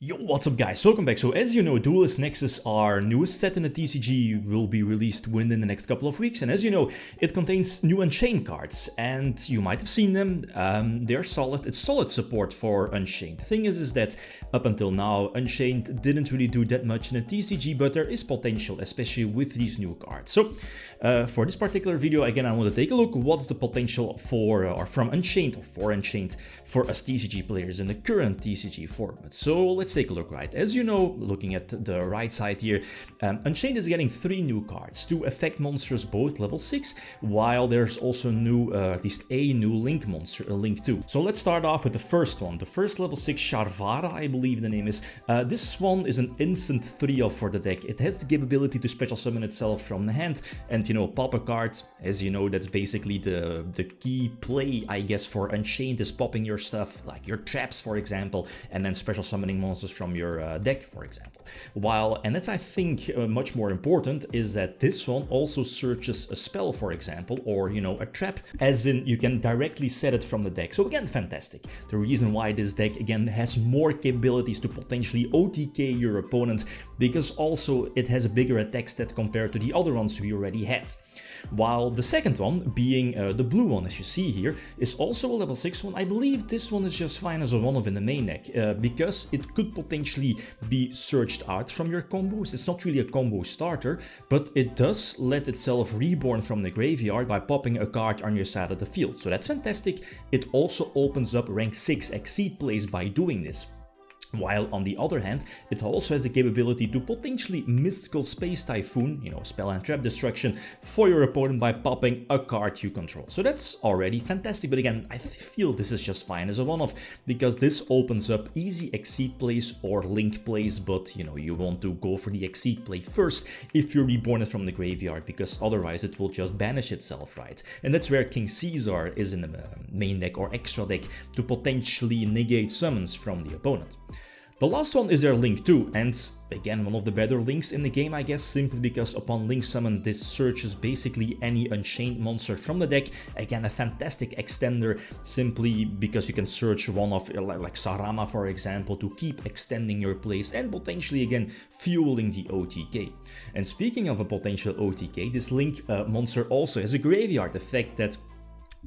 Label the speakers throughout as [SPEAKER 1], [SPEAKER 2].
[SPEAKER 1] Yo, what's up guys, welcome back. So as you know, Duelist Nexus, our newest set in the TCG, will be released within the next couple of weeks, and as you know, it contains new Unchained cards, and you might have seen them. They're solid, it's solid support for Unchained. The thing is that up until now, Unchained didn't really do that much in the TCG, but there is potential, especially with these new cards. So for this particular video, again, I want to take a look what's the potential for, or from Unchained, or for Unchained, for us TCG players in the current TCG format. So let's take a look. Right, as you know, looking at the right side here, Unchained is getting 3 new cards, 2 effect monsters, both level 6, while there's also new, at least a new link monster, a link 2. So let's start off with the first one, the first level 6 Sharvara, I believe the name is. This one is an instant 3-off for the deck. It has the capability to special summon itself from the hand and, you know, pop a card. As you know, that's basically the key play, I guess, for Unchained, is popping your stuff, like your traps, for example, and then special summoning monsters from your deck, for example. And that's, I think, much more important, is that this one also searches a spell, for example, or, you know, a trap, as in you can directly set it from the deck. So again, fantastic. The reason why this deck, again, has more capabilities to potentially OTK your opponent, because also it has a bigger attack stat compared to the other ones we already had. While the second one, being the blue one, as you see here, is also a level 6 one. I believe this one is just fine as a one-off in the main deck, because it could potentially be searched out from your combos. It's not really a combo starter, but it does let itself reborn from the graveyard by popping a card on your side of the field. So that's fantastic. It also opens up rank 6 Exceed plays by doing this. While on the other hand, it also has the capability to potentially Mystical Space Typhoon, you know, spell and trap destruction, for your opponent by popping a card you control. So that's already fantastic, but again, I feel this is just fine as a one-off, because this opens up easy Exceed plays or link plays, but, you know, you want to go for the Exceed play first if you reborn it from the graveyard, because otherwise it will just banish itself, right? And that's where King Caesar is in the main deck or extra deck, to potentially negate summons from the opponent. The last one is their Link 2, and again, one of the better links in the game, I guess, simply because upon Link Summon, this searches basically any Unchained monster from the deck. Again, a fantastic extender, simply because you can search one of, like Sarama, for example, to keep extending your plays and potentially, again, fueling the OTK. And speaking of a potential OTK, this Link monster also has a graveyard effect that,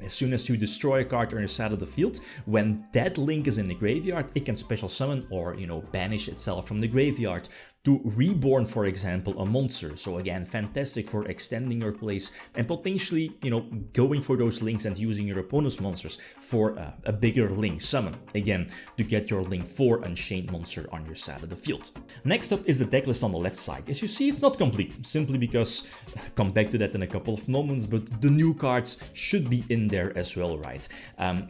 [SPEAKER 1] as soon as you destroy a card on your side of the field, when that link is in the graveyard, it can special summon or, you know, banish itself from the graveyard to reborn, for example, a monster. So again, fantastic for extending your plays and potentially, you know, going for those links and using your opponent's monsters for a bigger link summon, again, to get your link 4 Unchained monster on your side of the field. Next up is the deck list on the left side. As you see, it's not complete, simply because, come back to that in a couple of moments, but the new cards should be in there as well, right?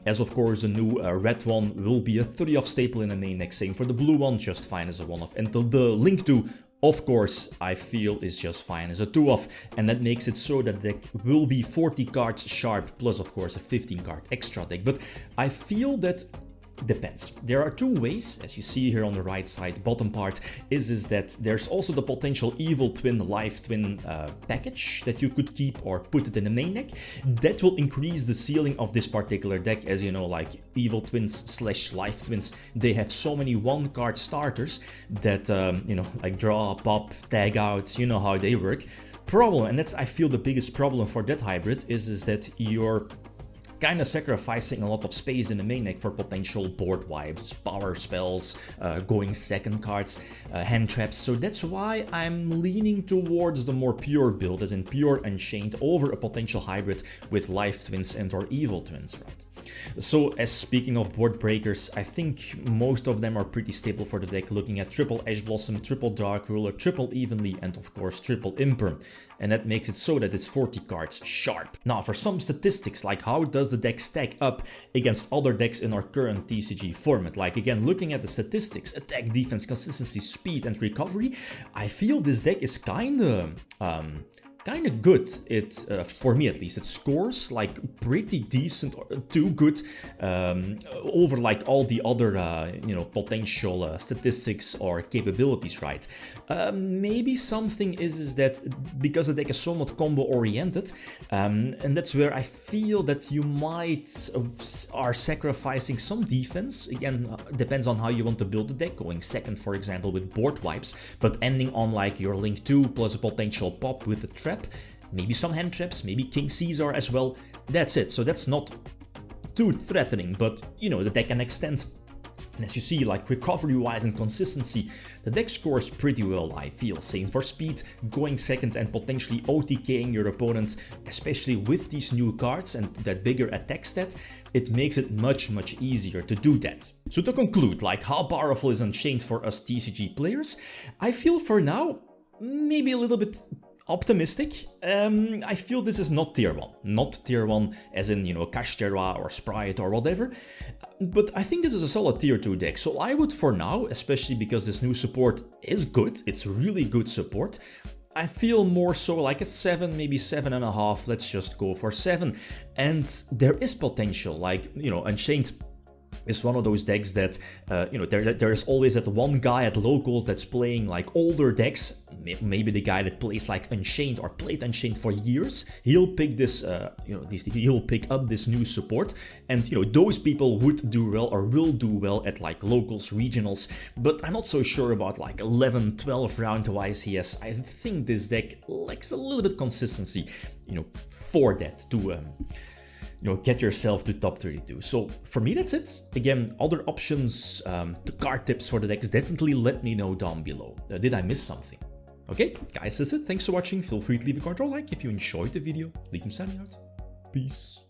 [SPEAKER 1] As of course, the new red one will be a 3-off staple in the main deck, same for the blue one, just fine as a 1-off, until the Link 2, of course, I feel is just fine as a 2-off, and that makes it so that the deck will be 40 cards sharp, plus of course a 15 card extra deck. But I feel that depends. There are 2 ways, as you see here on the right side, bottom part, is that there's also the potential Evil Twin, Life Twin package that you could keep or put it in the main deck. That will increase the ceiling of this particular deck, as you know, like Evil Twins / Life Twins, they have so many 1-card starters that, you know, like draw, pop, tag out, you know how they work. Problem, and that's, I feel, the biggest problem for that hybrid, is that you're kind of sacrificing a lot of space in the main deck for potential board wipes, power spells, going second cards, hand traps. So that's why I'm leaning towards the more pure build, as in pure Unchained, over a potential hybrid with Life Twins and or Evil Twins, right? So, as speaking of board breakers, I think most of them are pretty stable for the deck, looking at triple Ash Blossom, triple Dark Ruler, triple Evenly, and of course triple Imperm. And that makes it so that it's 40 cards sharp. Now, for some statistics, like how does the deck stack up against other decks in our current TCG format? Like, again, looking at the statistics, attack, defense, consistency, speed, and recovery, I feel this deck is kinda kind of good. It for me at least, it scores like pretty decent or too good over like all the other you know, potential statistics or capabilities, right? Maybe something is that because the deck is somewhat combo oriented, and that's where I feel that you might are sacrificing some defense. Again, depends on how you want to build the deck, going second for example with board wipes, but ending on like your Link 2 plus a potential pop with a trap, maybe some hand traps, maybe King Caesar as well. That's it. So that's not too threatening, but you know, the deck can extend. And as you see, like recovery-wise and consistency, the deck scores pretty well, I feel. Same for speed, going second and potentially OTKing your opponent, especially with these new cards and that bigger attack stat, it makes it much easier to do that. So to conclude, like how powerful is Unchained for us TCG players? I feel for now, maybe a little bit optimistic. I feel this is not tier 1. Not tier 1 as in, you know, Kashtera or Sprite or whatever. But I think this is a solid tier 2 deck. So I would for now, especially because this new support is good, it's really good support, I feel more so like a 7, maybe 7.5, let's just go for 7. And there is potential, like, you know, Unchained is one of those decks that, you know, there's always that one guy at locals that's playing like older decks, maybe the guy that plays like Unchained or played Unchained for years, he'll pick this, you know, he'll pick up this new support, and, you know, those people would do well or will do well at like locals, regionals, but I'm not so sure about like 11, 12 round wise. Yes, I think this deck lacks a little bit consistency, you know, for that to, you know, get yourself to top 32. So for me, that's it. Again, other options, the card tips for the decks, definitely let me know down below. Did I miss something? Okay, guys, that's it. Thanks for watching. Feel free to leave a comment or like if you enjoyed the video. Leave them standing out. Peace.